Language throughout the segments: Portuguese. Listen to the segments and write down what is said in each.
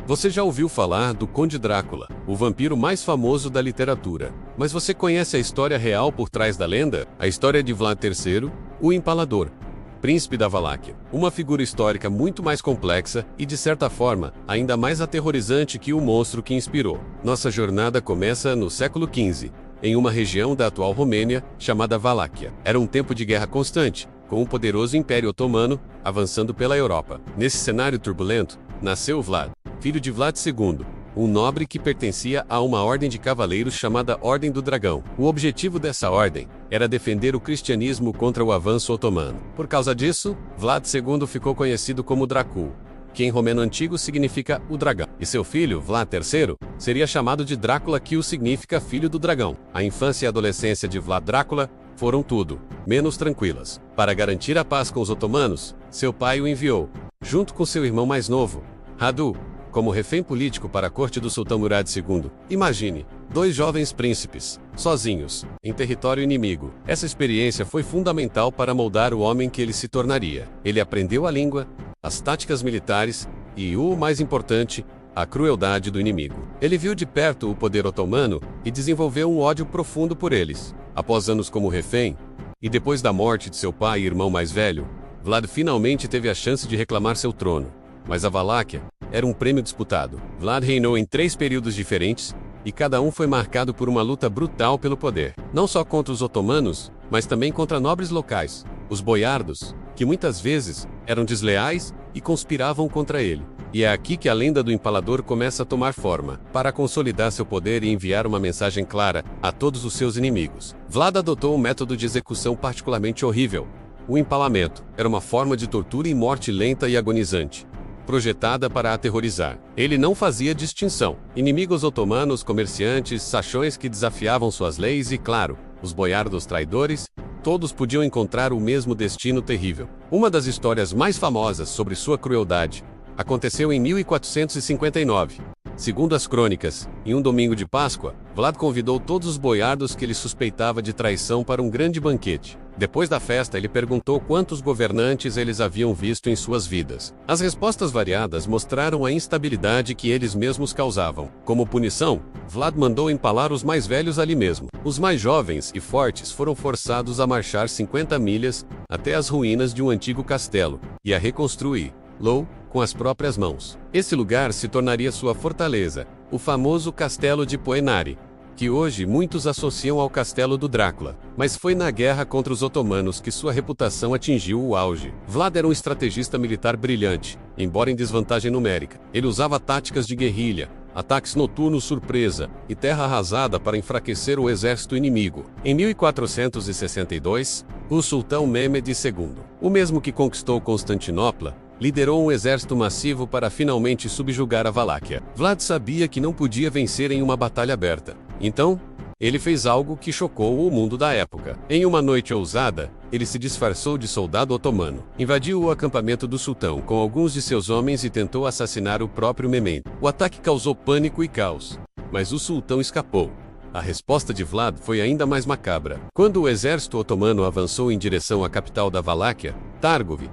Você já ouviu falar do Conde Drácula, o vampiro mais famoso da literatura. Mas você conhece a história real por trás da lenda? A história de Vlad III, o Empalador, príncipe da Valáquia. Uma figura histórica muito mais complexa e, de certa forma, ainda mais aterrorizante que o monstro que inspirou. Nossa jornada começa no século XV, em uma região da atual Romênia, chamada Valáquia. Era um tempo de guerra constante, com o poderoso Império Otomano avançando pela Europa. Nesse cenário turbulento, nasceu Vlad, filho de Vlad II, um nobre que pertencia a uma ordem de cavaleiros chamada Ordem do Dragão. O objetivo dessa ordem era defender o cristianismo contra o avanço otomano. Por causa disso, Vlad II ficou conhecido como Dracul, que em romeno antigo significa o dragão. E seu filho, Vlad III, seria chamado de Drácula, que significa filho do dragão. A infância e adolescência de Vlad Drácula foram tudo menos tranquilas. Para garantir a paz com os otomanos, seu pai o enviou, junto com seu irmão mais novo, Radu, como refém político para a corte do sultão Murad II. Imagine, 2 jovens príncipes, sozinhos, em território inimigo. Essa experiência foi fundamental para moldar o homem que ele se tornaria. Ele aprendeu a língua, as táticas militares e, o mais importante, a crueldade do inimigo. Ele viu de perto o poder otomano e desenvolveu um ódio profundo por eles. Após anos como refém, e depois da morte de seu pai e irmão mais velho, Vlad finalmente teve a chance de reclamar seu trono. Mas a Valáquia era um prêmio disputado. Vlad reinou em 3 períodos diferentes, e cada um foi marcado por uma luta brutal pelo poder. Não só contra os otomanos, mas também contra nobres locais, os boiardos, que muitas vezes eram desleais e conspiravam contra ele. E é aqui que a lenda do Empalador começa a tomar forma. Para consolidar seu poder e enviar uma mensagem clara a todos os seus inimigos, Vlad adotou um método de execução particularmente horrível. O empalamento era uma forma de tortura e morte lenta e agonizante, projetada para aterrorizar. Ele não fazia distinção. Inimigos otomanos, comerciantes, sachões que desafiavam suas leis e, claro, os boiardos traidores, todos podiam encontrar o mesmo destino terrível. Uma das histórias mais famosas sobre sua crueldade aconteceu em 1459. Segundo as crônicas, em um domingo de Páscoa, Vlad convidou todos os boiardos que ele suspeitava de traição para um grande banquete. Depois da festa, ele perguntou quantos governantes eles haviam visto em suas vidas. As respostas variadas mostraram a instabilidade que eles mesmos causavam. Como punição, Vlad mandou empalar os mais velhos ali mesmo. Os mais jovens e fortes foram forçados a marchar 50 milhas até as ruínas de um antigo castelo e a reconstruí-lo com as próprias mãos. Esse lugar se tornaria sua fortaleza, o famoso Castelo de Poenari, que hoje muitos associam ao Castelo do Drácula. Mas foi na guerra contra os otomanos que sua reputação atingiu o auge. Vlad era um estrategista militar brilhante, embora em desvantagem numérica. Ele usava táticas de guerrilha, ataques noturnos surpresa e terra arrasada para enfraquecer o exército inimigo. Em 1462, o sultão Mehmed II, o mesmo que conquistou Constantinopla, liderou um exército massivo para finalmente subjugar a Valáquia. Vlad sabia que não podia vencer em uma batalha aberta. Então, ele fez algo que chocou o mundo da época. Em uma noite ousada, ele se disfarçou de soldado otomano, invadiu o acampamento do sultão com alguns de seus homens e tentou assassinar o próprio Mehmed. O ataque causou pânico e caos, mas o sultão escapou. A resposta de Vlad foi ainda mais macabra. Quando o exército otomano avançou em direção à capital da Valáquia, Targov,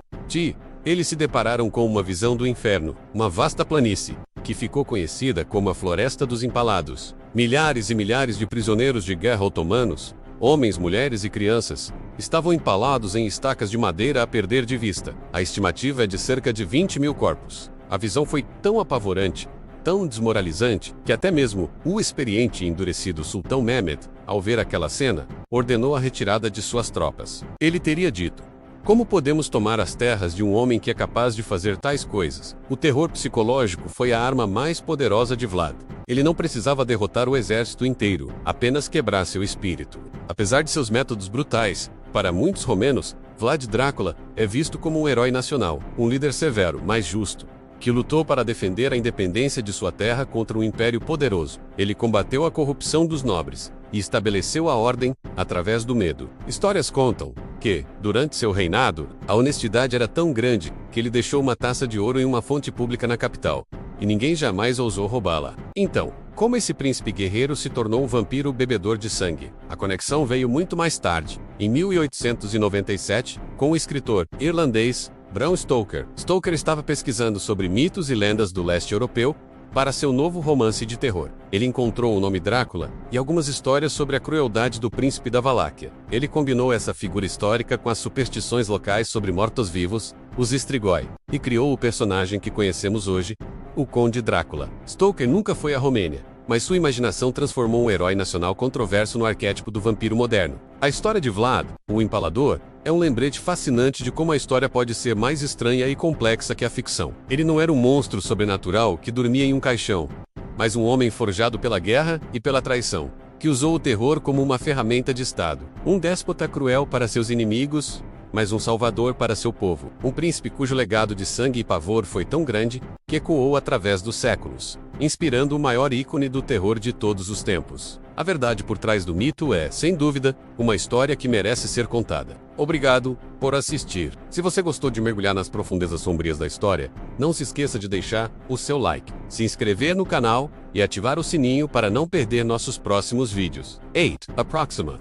eles se depararam com uma visão do inferno, uma vasta planície, que ficou conhecida como a Floresta dos Empalados. Milhares e milhares de prisioneiros de guerra otomanos, homens, mulheres e crianças, estavam empalados em estacas de madeira a perder de vista. A estimativa é de cerca de 20.000 corpos. A visão foi tão apavorante, tão desmoralizante, que até mesmo o experiente e endurecido sultão Mehmed, ao ver aquela cena, ordenou a retirada de suas tropas. Ele teria dito: como podemos tomar as terras de um homem que é capaz de fazer tais coisas? O terror psicológico foi a arma mais poderosa de Vlad. Ele não precisava derrotar o exército inteiro, apenas quebrar seu espírito. Apesar de seus métodos brutais, para muitos romenos, Vlad Drácula é visto como um herói nacional, um líder severo, mas justo, que lutou para defender a independência de sua terra contra um império poderoso. Ele combateu a corrupção dos nobres e estabeleceu a ordem através do medo. Histórias contam que, durante seu reinado, a honestidade era tão grande que ele deixou uma taça de ouro em uma fonte pública na capital, e ninguém jamais ousou roubá-la. Então, como esse príncipe guerreiro se tornou um vampiro bebedor de sangue? A conexão veio muito mais tarde, em 1897, com o escritor irlandês Bram Stoker. Stoker estava pesquisando sobre mitos e lendas do leste europeu para seu novo romance de terror. Ele encontrou o nome Drácula e algumas histórias sobre a crueldade do príncipe da Valáquia. Ele combinou essa figura histórica com as superstições locais sobre mortos-vivos, os Strigoi, e criou o personagem que conhecemos hoje, o Conde Drácula. Stoker nunca foi à Romênia, mas sua imaginação transformou um herói nacional controverso no arquétipo do vampiro moderno. A história de Vlad, o Empalador, é um lembrete fascinante de como a história pode ser mais estranha e complexa que a ficção. Ele não era um monstro sobrenatural que dormia em um caixão, mas um homem forjado pela guerra e pela traição, que usou o terror como uma ferramenta de Estado. Um déspota cruel para seus inimigos, mas um salvador para seu povo. Um príncipe cujo legado de sangue e pavor foi tão grande que ecoou através dos séculos, inspirando o maior ícone do terror de todos os tempos. A verdade por trás do mito é, sem dúvida, uma história que merece ser contada. Obrigado por assistir. Se você gostou de mergulhar nas profundezas sombrias da história, não se esqueça de deixar o seu like, se inscrever no canal e ativar o sininho para não perder nossos próximos vídeos. 8. Approxima.